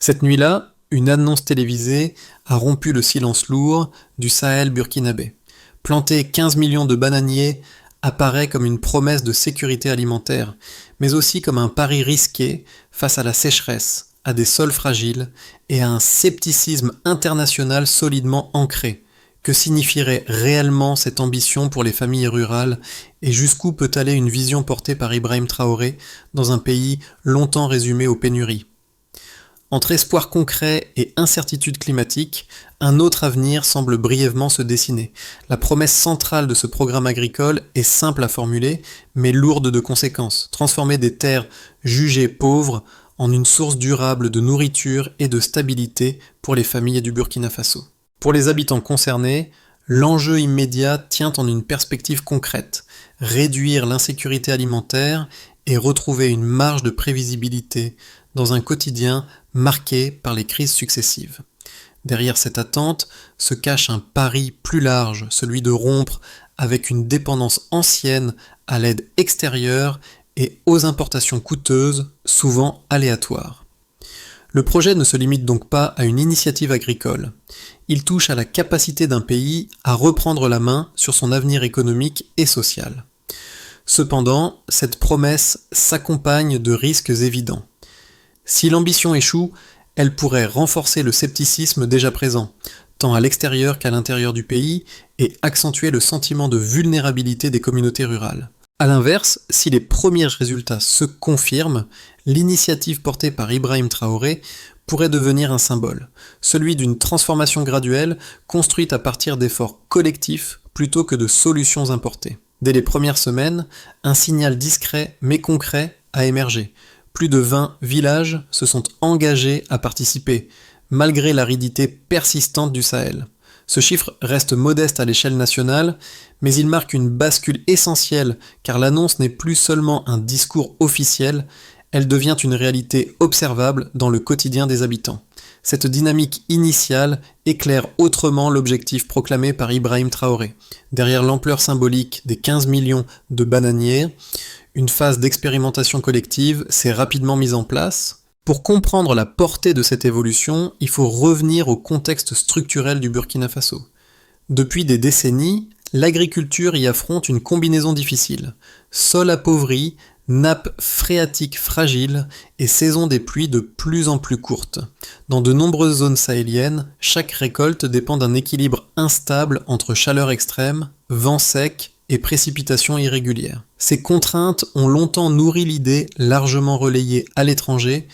Cette nuit-là, une annonce télévisée a rompu le silence lourd du Sahel burkinabé. Planter 15 millions de bananiers apparaît comme une promesse de sécurité alimentaire, mais aussi comme un pari risqué face à la sécheresse, à des sols fragiles et à un scepticisme international solidement ancré. Que signifierait réellement cette ambition pour les familles rurales et jusqu'où peut aller une vision portée par Ibrahim Traoré dans un pays longtemps résumé aux pénuries? Entre espoir concret et incertitude climatique, un autre avenir semble brièvement se dessiner. La promesse centrale de ce programme agricole est simple à formuler, mais lourde de conséquences. Transformer des terres jugées pauvres en une source durable de nourriture et de stabilité pour les familles du Burkina Faso. Pour les habitants concernés, l'enjeu immédiat tient en une perspective concrète: réduire l'insécurité alimentaire et retrouver une marge de prévisibilité dans un quotidien marqué par les crises successives. Derrière cette attente se cache un pari plus large, celui de rompre avec une dépendance ancienne à l'aide extérieure et aux importations coûteuses, souvent aléatoires. Le projet ne se limite donc pas à une initiative agricole. Il touche à la capacité d'un pays à reprendre la main sur son avenir économique et social. Cependant, cette promesse s'accompagne de risques évidents. Si l'ambition échoue, elle pourrait renforcer le scepticisme déjà présent, tant à l'extérieur qu'à l'intérieur du pays, et accentuer le sentiment de vulnérabilité des communautés rurales. A l'inverse, si les premiers résultats se confirment, l'initiative portée par Ibrahim Traoré pourrait devenir un symbole, celui d'une transformation graduelle construite à partir d'efforts collectifs plutôt que de solutions importées. Dès les premières semaines, un signal discret mais concret a émergé. Plus de 20 villages se sont engagés à participer, malgré l'aridité persistante du Sahel. Ce chiffre reste modeste à l'échelle nationale, mais il marque une bascule essentielle car l'annonce n'est plus seulement un discours officiel, elle devient une réalité observable dans le quotidien des habitants. Cette dynamique initiale éclaire autrement l'objectif proclamé par Ibrahim Traoré. Derrière l'ampleur symbolique des 15 millions de bananiers, une phase d'expérimentation collective s'est rapidement mise en place. Pour comprendre la portée de cette évolution, il faut revenir au contexte structurel du Burkina Faso. Depuis des décennies, l'agriculture y affronte une combinaison difficile. Sol appauvri, nappes phréatiques fragiles et saison des pluies de plus en plus courtes. Dans de nombreuses zones sahéliennes, chaque récolte dépend d'un équilibre instable entre chaleur extrême, vent sec et précipitations irrégulières. Ces contraintes ont longtemps nourri l'idée, largement relayée à l'étranger,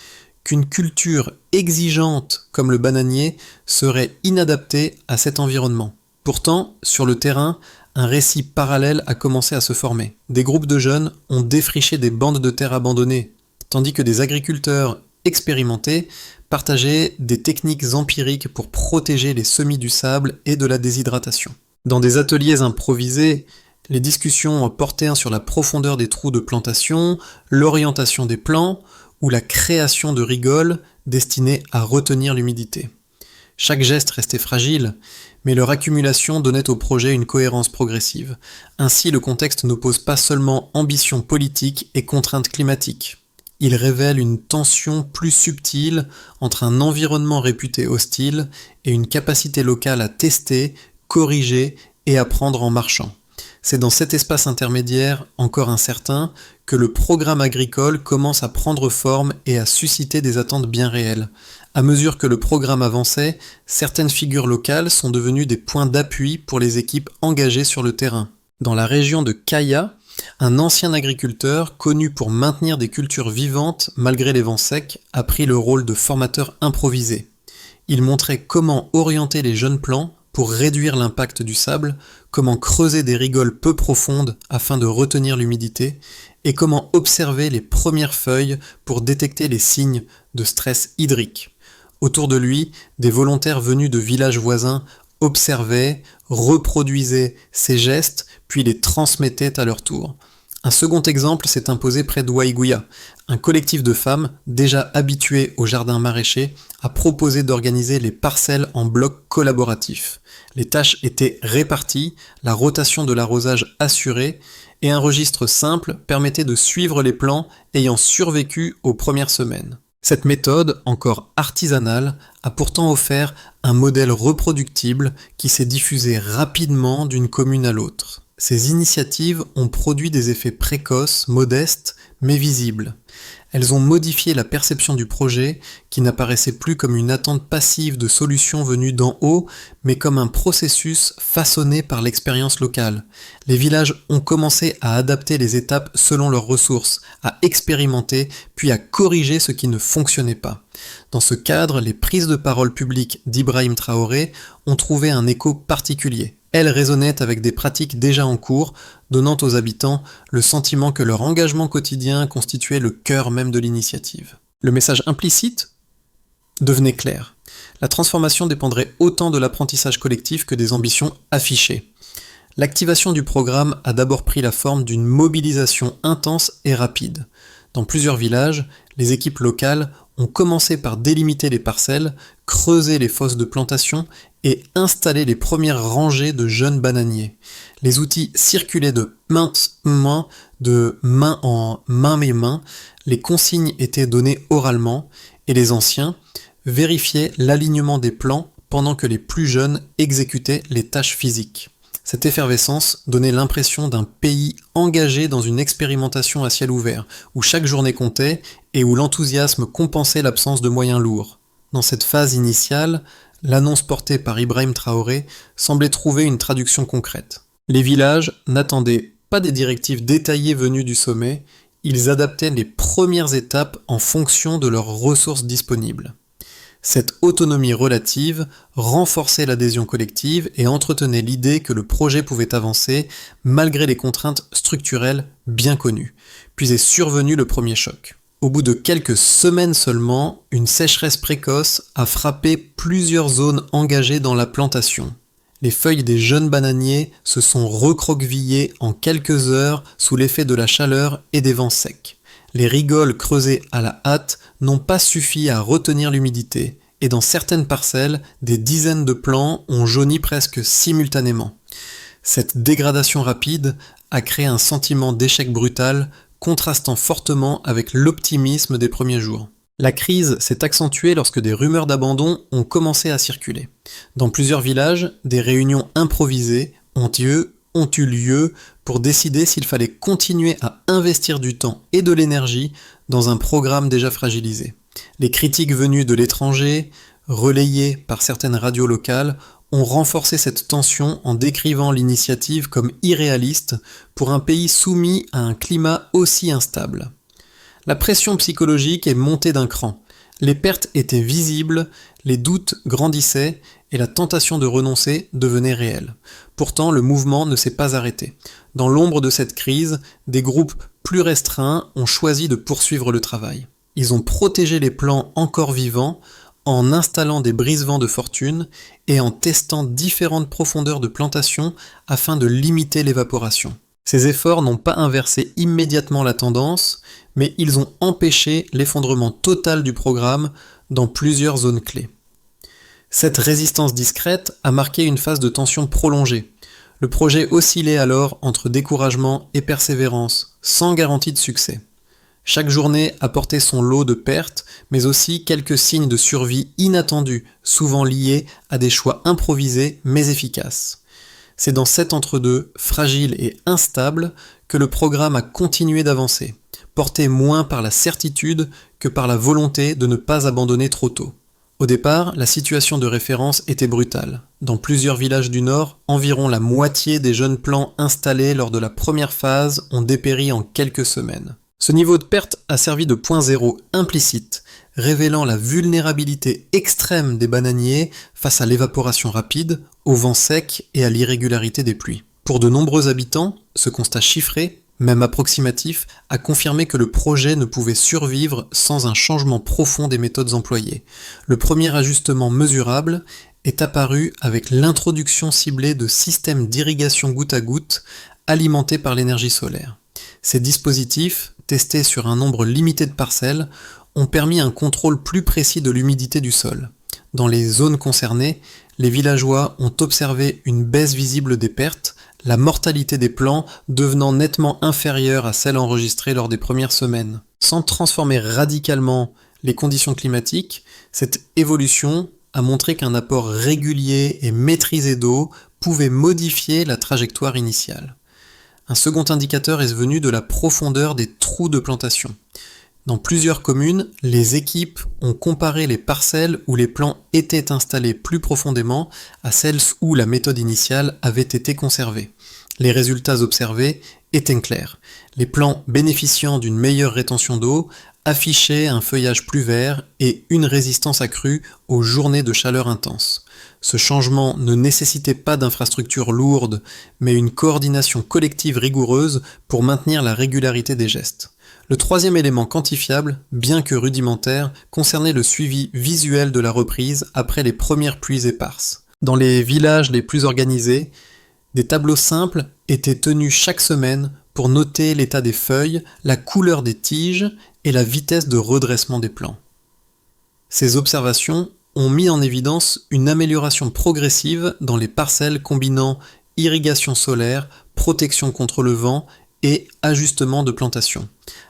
qu'une culture exigeante comme le bananier serait inadaptée à cet environnement. Pourtant, sur le terrain, un récit parallèle a commencé à se former. Des groupes de jeunes ont défriché des bandes de terre abandonnées, tandis que des agriculteurs expérimentés partageaient des techniques empiriques pour protéger les semis du sable et de la déshydratation. Dans des ateliers improvisés, les discussions portaient sur la profondeur des trous de plantation, l'orientation des plants ou la création de rigoles destinées à retenir l'humidité. Chaque geste restait fragile, mais leur accumulation donnait au projet une cohérence progressive. Ainsi, le contexte n'oppose pas seulement ambition politique et contraintes climatiques. Il révèle une tension plus subtile entre un environnement réputé hostile et une capacité locale à tester, corriger et apprendre en marchant. C'est dans cet espace intermédiaire, encore incertain, que le programme agricole commence à prendre forme et à susciter des attentes bien réelles. À mesure que le programme avançait, certaines figures locales sont devenues des points d'appui pour les équipes engagées sur le terrain. Dans la région de Kaya, un ancien agriculteur, connu pour maintenir des cultures vivantes malgré les vents secs, a pris le rôle de formateur improvisé. Il montrait comment orienter les jeunes plants pour réduire l'impact du sable, comment creuser des rigoles peu profondes afin de retenir l'humidité, et comment observer les premières feuilles pour détecter les signes de stress hydrique. Autour de lui, des volontaires venus de villages voisins observaient, reproduisaient ces gestes, puis les transmettaient à leur tour. Un second exemple s'est imposé près d'Ouaïgouya. Un collectif de femmes, déjà habituées au jardin maraîcher, a proposé d'organiser les parcelles en blocs collaboratifs. Les tâches étaient réparties, la rotation de l'arrosage assurée, et un registre simple permettait de suivre les plants ayant survécu aux premières semaines. Cette méthode, encore artisanale, a pourtant offert un modèle reproductible qui s'est diffusé rapidement d'une commune à l'autre. Ces initiatives ont produit des effets précoces, modestes, mais visibles. Elles ont modifié la perception du projet, qui n'apparaissait plus comme une attente passive de solutions venues d'en haut, mais comme un processus façonné par l'expérience locale. Les villages ont commencé à adapter les étapes selon leurs ressources, à expérimenter, puis à corriger ce qui ne fonctionnait pas. Dans ce cadre, les prises de parole publiques d'Ibrahim Traoré ont trouvé un écho particulier. Elles résonnaient avec des pratiques déjà en cours, donnant aux habitants le sentiment que leur engagement quotidien constituait le cœur même de l'initiative. Le message implicite devenait clair. La transformation dépendrait autant de l'apprentissage collectif que des ambitions affichées. L'activation du programme a d'abord pris la forme d'une mobilisation intense et rapide. Dans plusieurs villages, les équipes locales ont commencé par délimiter les parcelles, creuser les fosses de plantation et installer les premières rangées de jeunes bananiers. Les outils circulaient de main en main, les consignes étaient données oralement et les anciens vérifiaient l'alignement des plans pendant que les plus jeunes exécutaient les tâches physiques. Cette effervescence donnait l'impression d'un pays engagé dans une expérimentation à ciel ouvert, où chaque journée comptait et où l'enthousiasme compensait l'absence de moyens lourds. Dans cette phase initiale, l'annonce portée par Ibrahim Traoré semblait trouver une traduction concrète. Les villages n'attendaient pas des directives détaillées venues du sommet, ils adaptaient les premières étapes en fonction de leurs ressources disponibles. Cette autonomie relative renforçait l'adhésion collective et entretenait l'idée que le projet pouvait avancer malgré les contraintes structurelles bien connues. Puis est survenu le premier choc. Au bout de quelques semaines seulement, une sécheresse précoce a frappé plusieurs zones engagées dans la plantation. Les feuilles des jeunes bananiers se sont recroquevillées en quelques heures sous l'effet de la chaleur et des vents secs. Les rigoles creusées à la hâte n'ont pas suffi à retenir l'humidité, et dans certaines parcelles, des dizaines de plants ont jauni presque simultanément. Cette dégradation rapide a créé un sentiment d'échec brutal, contrastant fortement avec l'optimisme des premiers jours. La crise s'est accentuée lorsque des rumeurs d'abandon ont commencé à circuler. Dans plusieurs villages, des réunions improvisées ont eu lieu pour décider s'il fallait continuer à investir du temps et de l'énergie dans un programme déjà fragilisé. Les critiques venues de l'étranger, relayées par certaines radios locales, ont renforcé cette tension en décrivant l'initiative comme irréaliste pour un pays soumis à un climat aussi instable. La pression psychologique est montée d'un cran. Les pertes étaient visibles, les doutes grandissaient et la tentation de renoncer devenait réelle. Pourtant, le mouvement ne s'est pas arrêté. Dans l'ombre de cette crise, des groupes plus restreints ont choisi de poursuivre le travail. Ils ont protégé les plants encore vivants en installant des brise-vents de fortune et en testant différentes profondeurs de plantation afin de limiter l'évaporation. Ces efforts n'ont pas inversé immédiatement la tendance, mais ils ont empêché l'effondrement total du programme dans plusieurs zones clés. Cette résistance discrète a marqué une phase de tension prolongée. Le projet oscillait alors entre découragement et persévérance, sans garantie de succès. Chaque journée apportait son lot de pertes, mais aussi quelques signes de survie inattendus, souvent liés à des choix improvisés mais efficaces. C'est dans cet entre-deux, fragile et instable, que le programme a continué d'avancer, porté moins par la certitude que par la volonté de ne pas abandonner trop tôt. Au départ, la situation de référence était brutale. Dans plusieurs villages du Nord, environ la moitié des jeunes plants installés lors de la première phase ont dépéri en quelques semaines. Ce niveau de perte a servi de point zéro implicite, révélant la vulnérabilité extrême des bananiers face à l'évaporation rapide, au vent sec et à l'irrégularité des pluies. Pour de nombreux habitants, ce constat chiffré, même approximatif, a confirmé que le projet ne pouvait survivre sans un changement profond des méthodes employées. Le premier ajustement mesurable est apparu avec l'introduction ciblée de systèmes d'irrigation goutte à goutte alimentés par l'énergie solaire. Ces dispositifs, testés sur un nombre limité de parcelles, ont permis un contrôle plus précis de l'humidité du sol. Dans les zones concernées, les villageois ont observé une baisse visible des pertes, la mortalité des plants devenant nettement inférieure à celle enregistrée lors des premières semaines. Sans transformer radicalement les conditions climatiques, cette évolution a montré qu'un apport régulier et maîtrisé d'eau pouvait modifier la trajectoire initiale. Un second indicateur est venu de la profondeur des trous de plantation. Dans plusieurs communes, les équipes ont comparé les parcelles où les plants étaient installés plus profondément à celles où la méthode initiale avait été conservée. Les résultats observés étaient clairs. Les plants bénéficiant d'une meilleure rétention d'eau affichaient un feuillage plus vert et une résistance accrue aux journées de chaleur intense. Ce changement ne nécessitait pas d'infrastructures lourdes, mais une coordination collective rigoureuse pour maintenir la régularité des gestes. Le troisième élément quantifiable, bien que rudimentaire, concernait le suivi visuel de la reprise après les premières pluies éparses. Dans les villages les plus organisés, des tableaux simples étaient tenus chaque semaine pour noter l'état des feuilles, la couleur des tiges et la vitesse de redressement des plants. Ces observations ont mis en évidence une amélioration progressive dans les parcelles combinant irrigation solaire, protection contre le vent et ajustement de plantation.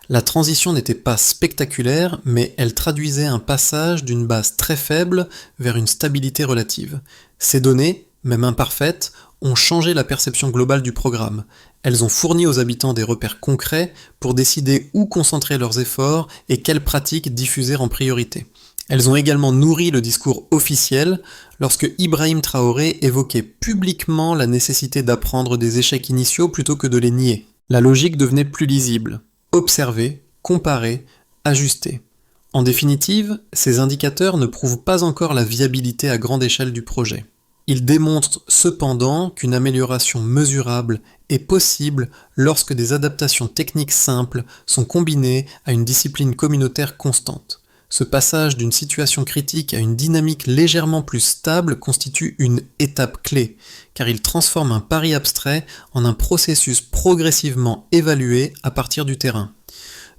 La transition n'était pas spectaculaire, mais elle traduisait un passage d'une base très faible vers une stabilité relative. Ces données, même imparfaites, ont changé la perception globale du programme. Elles ont fourni aux habitants des repères concrets pour décider où concentrer leurs efforts et quelles pratiques diffuser en priorité. Elles ont également nourri le discours officiel lorsque Ibrahim Traoré évoquait publiquement la nécessité d'apprendre des échecs initiaux plutôt que de les nier. La logique devenait plus lisible. Observer, comparer, ajuster. En définitive, ces indicateurs ne prouvent pas encore la viabilité à grande échelle du projet. Ils démontrent cependant qu'une amélioration mesurable est possible lorsque des adaptations techniques simples sont combinées à une discipline communautaire constante. Ce passage d'une situation critique à une dynamique légèrement plus stable constitue une étape clé, car il transforme un pari abstrait en un processus progressivement évalué à partir du terrain.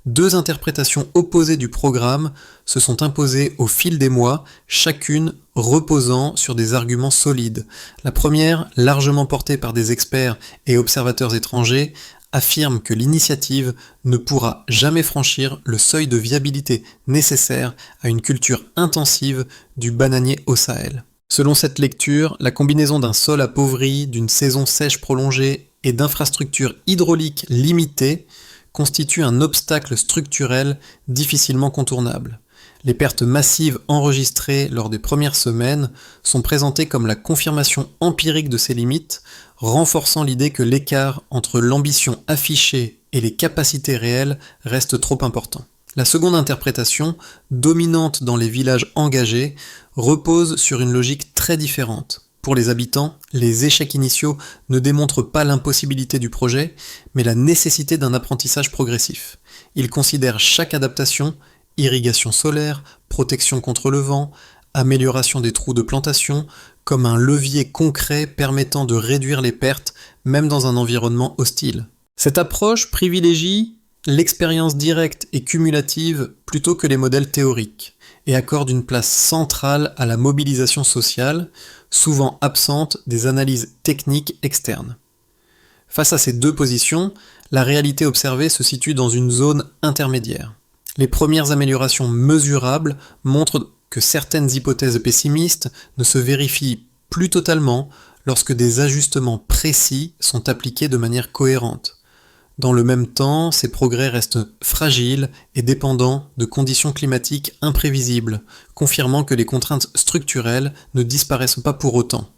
Deux interprétations opposées du programme se sont imposées au fil des mois, chacune reposant sur des arguments solides. La première, largement portée par des experts et observateurs étrangers, affirme que l'initiative ne pourra jamais franchir le seuil de viabilité nécessaire à une culture intensive du bananier au Sahel. Selon cette lecture, la combinaison d'un sol appauvri, d'une saison sèche prolongée et d'infrastructures hydrauliques limitées constitue un obstacle structurel difficilement contournable. Les pertes massives enregistrées lors des premières semaines sont présentées comme la confirmation empirique de ces limites, renforçant l'idée que l'écart entre l'ambition affichée et les capacités réelles reste trop important. La seconde interprétation, dominante dans les villages engagés, repose sur une logique très différente. Pour les habitants, les échecs initiaux ne démontrent pas l'impossibilité du projet, mais la nécessité d'un apprentissage progressif. Ils considèrent chaque adaptation, irrigation solaire, protection contre le vent, amélioration des trous de plantation, comme un levier concret permettant de réduire les pertes, même dans un environnement hostile. Cette approche privilégie l'expérience directe et cumulative plutôt que les modèles théoriques, et accorde une place centrale à la mobilisation sociale, souvent absente des analyses techniques externes. Face à ces deux positions, la réalité observée se situe dans une zone intermédiaire. Les premières améliorations mesurables montrent que certaines hypothèses pessimistes ne se vérifient plus totalement lorsque des ajustements précis sont appliqués de manière cohérente. Dans le même temps, ces progrès restent fragiles et dépendants de conditions climatiques imprévisibles, confirmant que les contraintes structurelles ne disparaissent pas pour autant.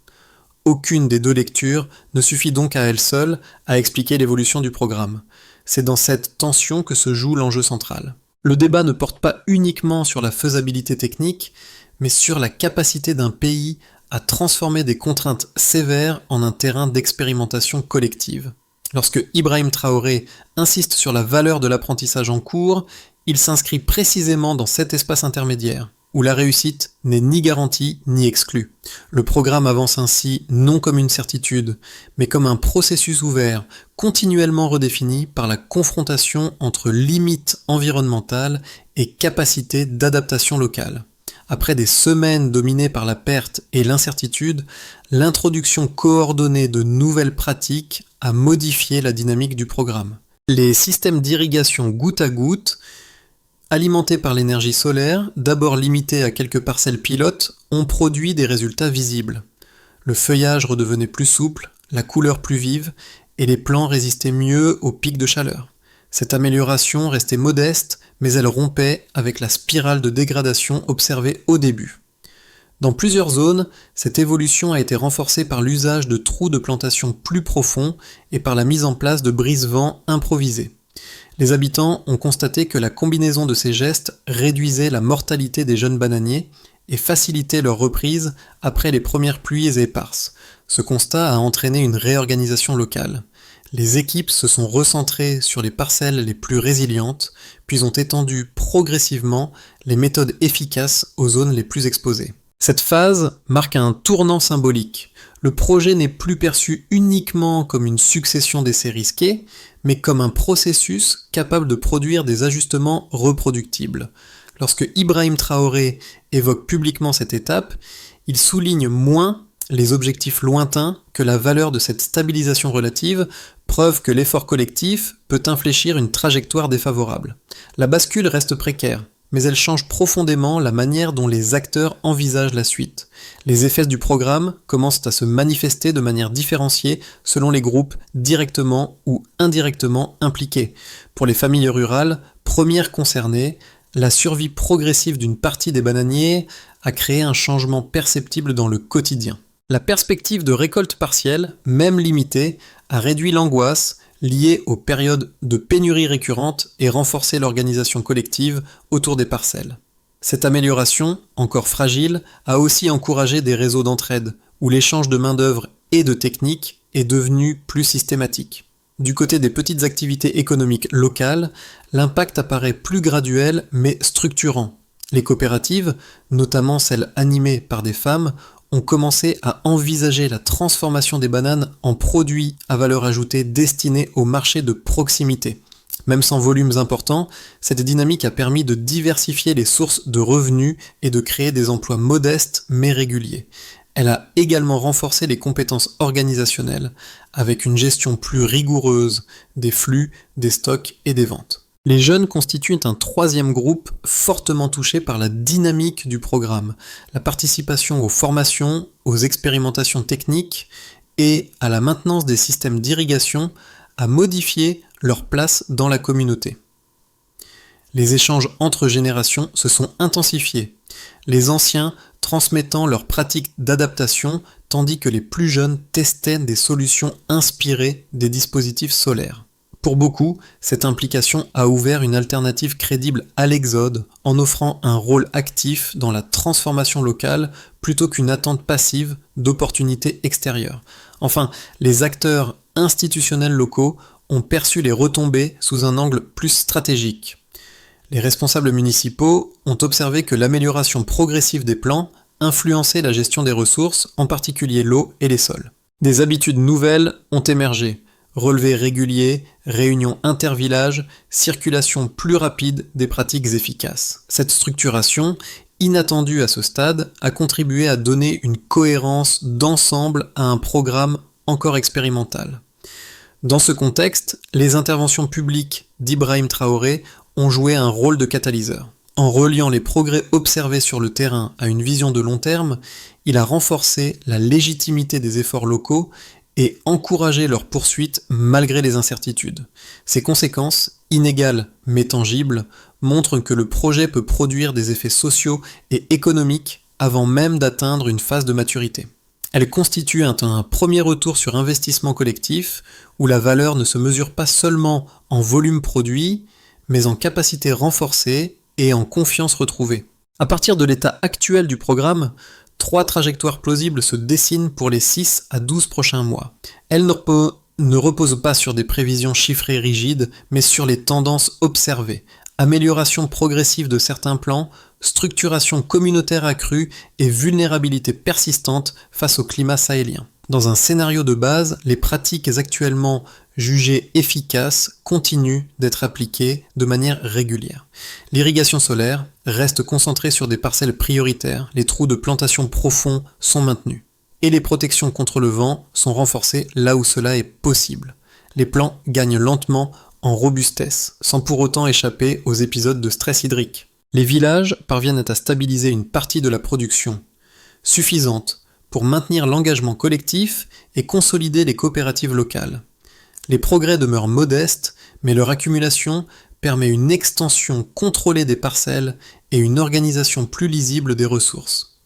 Aucune des deux lectures ne suffit donc à elle seule à expliquer l'évolution du programme. C'est dans cette tension que se joue l'enjeu central. Le débat ne porte pas uniquement sur la faisabilité technique, mais sur la capacité d'un pays à transformer des contraintes sévères en un terrain d'expérimentation collective. Lorsque Ibrahim Traoré insiste sur la valeur de l'apprentissage en cours, il s'inscrit précisément dans cet espace intermédiaire, où la réussite n'est ni garantie ni exclue. Le programme avance ainsi non comme une certitude, mais comme un processus ouvert, continuellement redéfini par la confrontation entre limites environnementales et capacité d'adaptation locale. Après des semaines dominées par la perte et l'incertitude, l'introduction coordonnée de nouvelles pratiques a modifié la dynamique du programme. Les systèmes d'irrigation goutte à goutte Alimentés par l'énergie solaire, d'abord limitée à quelques parcelles pilotes, ont produit des résultats visibles. Le feuillage redevenait plus souple, la couleur plus vive, et les plants résistaient mieux aux pics de chaleur. Cette amélioration restait modeste, mais elle rompait avec la spirale de dégradation observée au début. Dans plusieurs zones, cette évolution a été renforcée par l'usage de trous de plantation plus profonds et par la mise en place de brise-vents improvisés. Les habitants ont constaté que la combinaison de ces gestes réduisait la mortalité des jeunes bananiers et facilitait leur reprise après les premières pluies éparses. Ce constat a entraîné une réorganisation locale. Les équipes se sont recentrées sur les parcelles les plus résilientes, puis ont étendu progressivement les méthodes efficaces aux zones les plus exposées. Cette phase marque un tournant symbolique. Le projet n'est plus perçu uniquement comme une succession d'essais risqués, mais comme un processus capable de produire des ajustements reproductibles. Lorsque Ibrahim Traoré évoque publiquement cette étape, il souligne moins les objectifs lointains que la valeur de cette stabilisation relative, preuve que l'effort collectif peut infléchir une trajectoire défavorable. La bascule reste précaire, mais elle change profondément la manière dont les acteurs envisagent la suite. Les effets du programme commencent à se manifester de manière différenciée selon les groupes directement ou indirectement impliqués. Pour les familles rurales, premières concernées, la survie progressive d'une partie des bananiers a créé un changement perceptible dans le quotidien. La perspective de récolte partielle, même limitée, a réduit l'angoisse liée aux périodes de pénurie récurrente et renforcé l'organisation collective autour des parcelles. Cette amélioration, encore fragile, a aussi encouragé des réseaux d'entraide, où l'échange de main-d'œuvre et de techniques est devenu plus systématique. Du côté des petites activités économiques locales, l'impact apparaît plus graduel mais structurant. Les coopératives, notamment celles animées par des femmes, ont commencé à envisager la transformation des bananes en produits à valeur ajoutée destinés au marché de proximité. Même sans volumes importants, cette dynamique a permis de diversifier les sources de revenus et de créer des emplois modestes mais réguliers. Elle a également renforcé les compétences organisationnelles, avec une gestion plus rigoureuse des flux, des stocks et des ventes. Les jeunes constituent un troisième groupe fortement touché par la dynamique du programme, la participation aux formations, aux expérimentations techniques et à la maintenance des systèmes d'irrigation a modifié leur place dans la communauté. Les échanges entre générations se sont intensifiés, les anciens transmettant leurs pratiques d'adaptation tandis que les plus jeunes testaient des solutions inspirées des dispositifs solaires. Pour beaucoup, cette implication a ouvert une alternative crédible à l'exode en offrant un rôle actif dans la transformation locale plutôt qu'une attente passive d'opportunités extérieures. Enfin, les acteurs institutionnels locaux ont perçu les retombées sous un angle plus stratégique. Les responsables municipaux ont observé que l'amélioration progressive des plans influençait la gestion des ressources, en particulier l'eau et les sols. Des habitudes nouvelles ont émergé. Relevés réguliers, réunions intervillages, circulation plus rapide des pratiques efficaces. Cette structuration, inattendue à ce stade, a contribué à donner une cohérence d'ensemble à un programme encore expérimental. Dans ce contexte, les interventions publiques d'Ibrahim Traoré ont joué un rôle de catalyseur. En reliant les progrès observés sur le terrain à une vision de long terme, il a renforcé la légitimité des efforts locaux et encourager leur poursuite malgré les incertitudes. Ces conséquences, inégales mais tangibles, montrent que le projet peut produire des effets sociaux et économiques avant même d'atteindre une phase de maturité. Elle constitue un premier retour sur investissement collectif où la valeur ne se mesure pas seulement en volume produit, mais en capacité renforcée et en confiance retrouvée. À partir de l'état actuel du programme, 3 trajectoires plausibles se dessinent pour les 6 à 12 prochains mois. Elles ne reposent pas sur des prévisions chiffrées rigides, mais sur les tendances observées. Amélioration progressive de certains plans, structuration communautaire accrue et vulnérabilité persistante face au climat sahélien. Dans un scénario de base, les pratiques actuellement jugées efficaces continuent d'être appliquées de manière régulière. L'irrigation solaire reste concentrée sur des parcelles prioritaires, les trous de plantation profonds sont maintenus. Et les protections contre le vent sont renforcées là où cela est possible. Les plants gagnent lentement en robustesse, sans pour autant échapper aux épisodes de stress hydrique. Les villages parviennent à stabiliser une partie de la production, suffisante pour maintenir l'engagement collectif et consolider les coopératives locales. Les progrès demeurent modestes, mais leur accumulation permet une extension contrôlée des parcelles et une organisation plus lisible des ressources.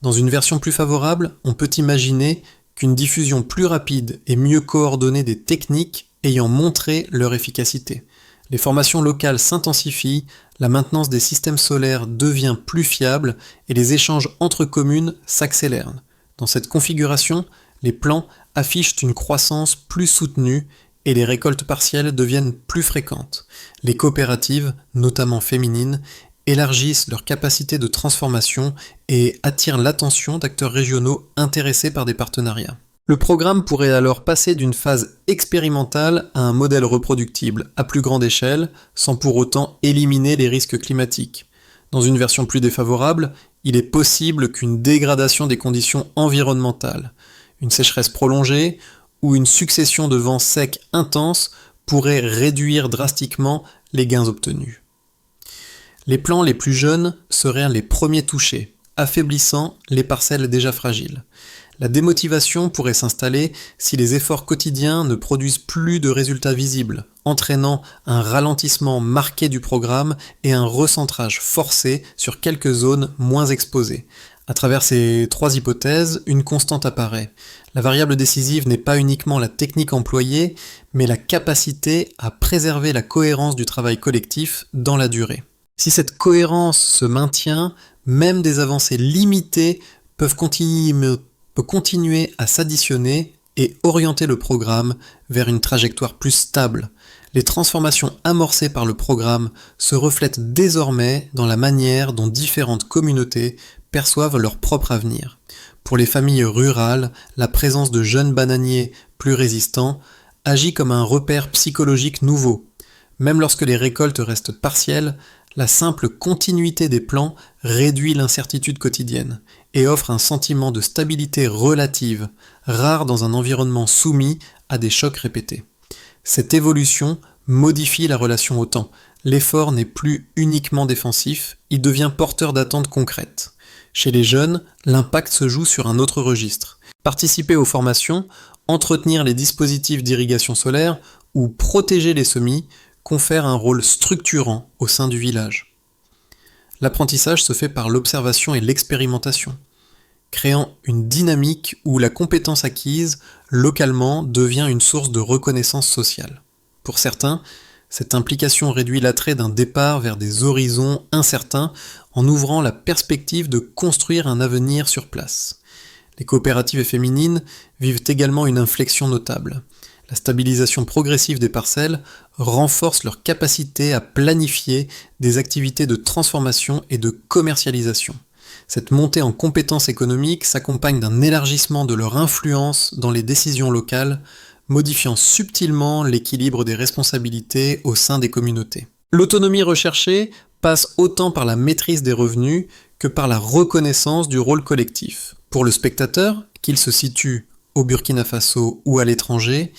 Dans une version plus favorable, on peut imaginer qu'une diffusion plus rapide et mieux coordonnée des techniques ayant montré leur efficacité. Les formations locales s'intensifient, la maintenance des systèmes solaires devient plus fiable et les échanges entre communes s'accélèrent. Dans cette configuration, les plants affichent une croissance plus soutenue et les récoltes partielles deviennent plus fréquentes. Les coopératives, notamment féminines, élargissent leur capacité de transformation et attirent l'attention d'acteurs régionaux intéressés par des partenariats. Le programme pourrait alors passer d'une phase expérimentale à un modèle reproductible à plus grande échelle, sans pour autant éliminer les risques climatiques. Dans une version plus défavorable, il est possible qu'une dégradation des conditions environnementales, une sécheresse prolongée ou une succession de vents secs intenses pourrait réduire drastiquement les gains obtenus. Les plants les plus jeunes seraient les premiers touchés, affaiblissant les parcelles déjà fragiles. La démotivation pourrait s'installer si les efforts quotidiens ne produisent plus de résultats visibles, entraînant un ralentissement marqué du programme et un recentrage forcé sur quelques zones moins exposées. À travers ces trois hypothèses, une constante apparaît. La variable décisive n'est pas uniquement la technique employée, mais la capacité à préserver la cohérence du travail collectif dans la durée. Si cette cohérence se maintient, même des avancées limitées peuvent continuer à s'additionner et orienter le programme vers une trajectoire plus stable. Les transformations amorcées par le programme se reflètent désormais dans la manière dont différentes communautés perçoivent leur propre avenir. Pour les familles rurales, la présence de jeunes bananiers plus résistants agit comme un repère psychologique nouveau. Même lorsque les récoltes restent partielles, la simple continuité des plants réduit l'incertitude quotidienne et offre un sentiment de stabilité relative, rare dans un environnement soumis à des chocs répétés. Cette évolution modifie la relation au temps. L'effort n'est plus uniquement défensif, il devient porteur d'attentes concrètes. Chez les jeunes, l'impact se joue sur un autre registre. Participer aux formations, entretenir les dispositifs d'irrigation solaire ou protéger les semis confère un rôle structurant au sein du village. L'apprentissage se fait par l'observation et l'expérimentation, créant une dynamique où la compétence acquise localement devient une source de reconnaissance sociale. Pour certains, cette implication réduit l'attrait d'un départ vers des horizons incertains en ouvrant la perspective de construire un avenir sur place. Les coopératives féminines vivent également une inflexion notable. La stabilisation progressive des parcelles renforce leur capacité à planifier des activités de transformation et de commercialisation. Cette montée en compétences économiques s'accompagne d'un élargissement de leur influence dans les décisions locales, modifiant subtilement l'équilibre des responsabilités au sein des communautés. L'autonomie recherchée passe autant par la maîtrise des revenus que par la reconnaissance du rôle collectif. Pour le spectateur, qu'il se situe au Burkina Faso ou à l'étranger,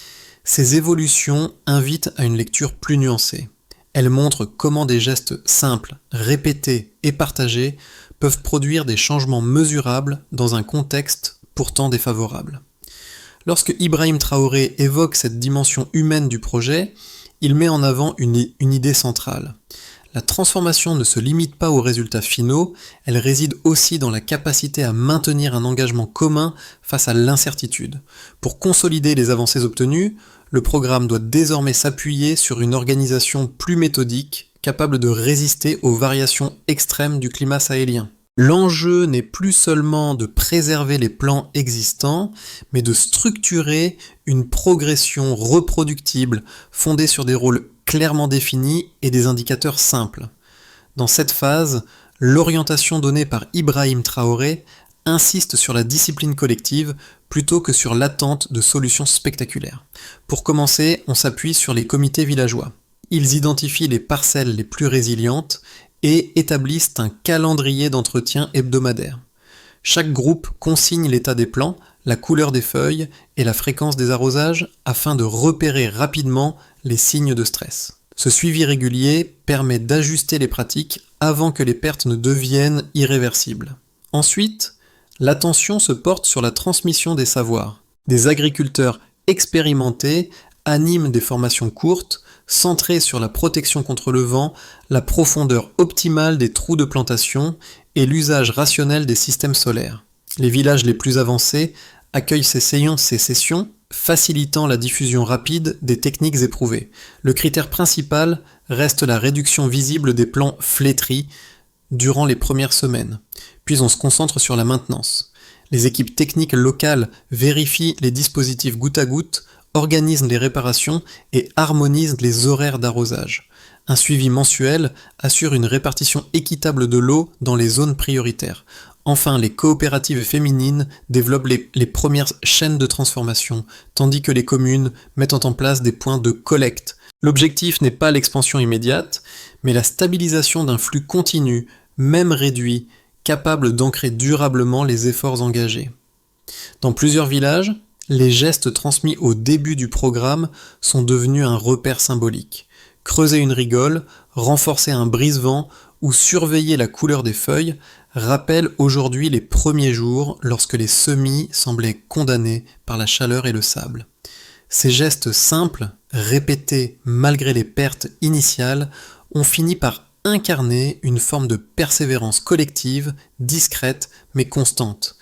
ces évolutions invitent à une lecture plus nuancée. Elles montrent comment des gestes simples, répétés et partagés peuvent produire des changements mesurables dans un contexte pourtant défavorable. Lorsque Ibrahim Traoré évoque cette dimension humaine du projet, il met en avant une idée centrale. La transformation ne se limite pas aux résultats finaux, elle réside aussi dans la capacité à maintenir un engagement commun face à l'incertitude. Pour consolider les avancées obtenues, le programme doit désormais s'appuyer sur une organisation plus méthodique, capable de résister aux variations extrêmes du climat sahélien. L'enjeu n'est plus seulement de préserver les plans existants, mais de structurer une progression reproductible fondée sur des rôles clairement définis et des indicateurs simples. Dans cette phase, l'orientation donnée par Ibrahim Traoré insiste sur la discipline collective plutôt que sur l'attente de solutions spectaculaires. Pour commencer, on s'appuie sur les comités villageois. Ils identifient les parcelles les plus résilientes et établissent un calendrier d'entretien hebdomadaire. Chaque groupe consigne l'état des plants, la couleur des feuilles et la fréquence des arrosages afin de repérer rapidement les signes de stress. Ce suivi régulier permet d'ajuster les pratiques avant que les pertes ne deviennent irréversibles. Ensuite, l'attention se porte sur la transmission des savoirs. Des agriculteurs expérimentés animent des formations courtes, centrées sur la protection contre le vent, la profondeur optimale des trous de plantation et l'usage rationnel des systèmes solaires. Les villages les plus avancés accueillent ces sessions, facilitant la diffusion rapide des techniques éprouvées. Le critère principal reste la réduction visible des plants flétris durant les premières semaines. Puis on se concentre sur la maintenance. Les équipes techniques locales vérifient les dispositifs goutte à goutte, organisent les réparations et harmonisent les horaires d'arrosage. Un suivi mensuel assure une répartition équitable de l'eau dans les zones prioritaires. Enfin, les coopératives féminines développent les premières chaînes de transformation, tandis que les communes mettent en place des points de collecte. L'objectif n'est pas l'expansion immédiate, mais la stabilisation d'un flux continu, même réduit, capable d'ancrer durablement les efforts engagés. Dans plusieurs villages, les gestes transmis au début du programme sont devenus un repère symbolique. Creuser une rigole, renforcer un brise-vent ou surveiller la couleur des feuilles rappellent aujourd'hui les premiers jours lorsque les semis semblaient condamnés par la chaleur et le sable. Ces gestes simples, répétés malgré les pertes initiales, ont fini par incarner une forme de persévérance collective, discrète mais constante.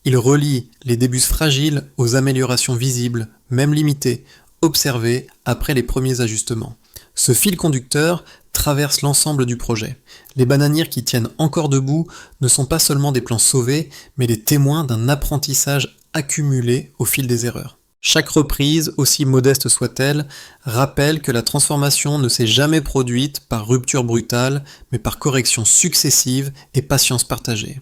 Ils relient les débuts fragiles aux améliorations visibles, même limitées, observées après les premiers ajustements. Ce fil conducteur traverse l'ensemble du projet. Les bananières qui tiennent encore debout ne sont pas seulement des plants sauvés, mais les témoins d'un apprentissage accumulé au fil des erreurs. Chaque reprise, aussi modeste soit-elle, rappelle que la transformation ne s'est jamais produite par rupture brutale, mais par correction successive et patience partagée.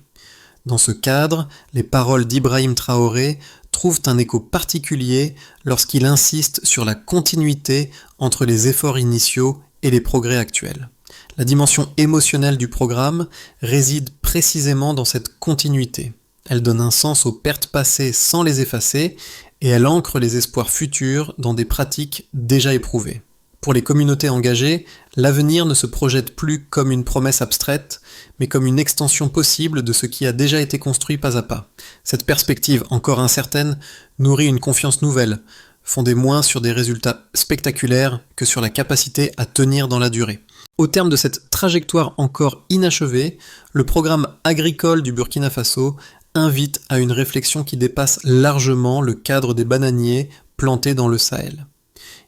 Dans ce cadre, les paroles d'Ibrahim Traoré trouvent un écho particulier lorsqu'il insiste sur la continuité entre les efforts initiaux et les progrès actuels. La dimension émotionnelle du programme réside précisément dans cette continuité. Elle donne un sens aux pertes passées sans les effacer et elle ancre les espoirs futurs dans des pratiques déjà éprouvées. Pour les communautés engagées, l'avenir ne se projette plus comme une promesse abstraite, mais comme une extension possible de ce qui a déjà été construit pas à pas. Cette perspective encore incertaine nourrit une confiance nouvelle, fondée moins sur des résultats spectaculaires que sur la capacité à tenir dans la durée. Au terme de cette trajectoire encore inachevée, le programme agricole du Burkina Faso invite à une réflexion qui dépasse largement le cadre des bananiers plantés dans le Sahel.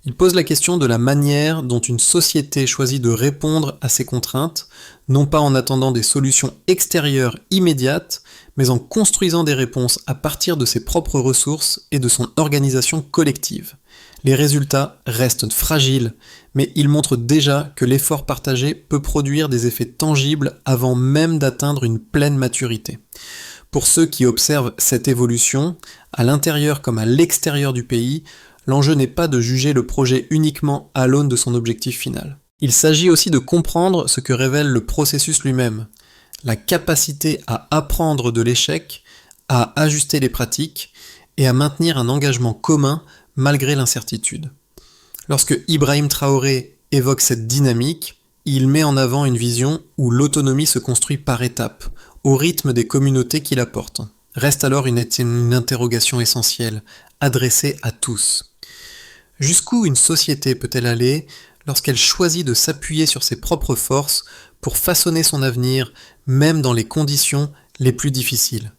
Il pose la question de la manière dont une société choisit de répondre à ces contraintes, non pas en attendant des solutions extérieures immédiates, mais en construisant des réponses à partir de ses propres ressources et de son organisation collective. Les résultats restent fragiles, mais ils montrent déjà que l'effort partagé peut produire des effets tangibles avant même d'atteindre une pleine maturité. Pour ceux qui observent cette évolution, à l'intérieur comme à l'extérieur du pays, l'enjeu n'est pas de juger le projet uniquement à l'aune de son objectif final. Il s'agit aussi de comprendre ce que révèle le processus lui-même, la capacité à apprendre de l'échec, à ajuster les pratiques et à maintenir un engagement commun malgré l'incertitude. Lorsque Ibrahim Traoré évoque cette dynamique, il met en avant une vision où l'autonomie se construit par étapes, au rythme des communautés qui la portent. Reste alors une interrogation essentielle, adressée à tous. Jusqu'où une société peut-elle aller lorsqu'elle choisit de s'appuyer sur ses propres forces pour façonner son avenir, même dans les conditions les plus difficiles ?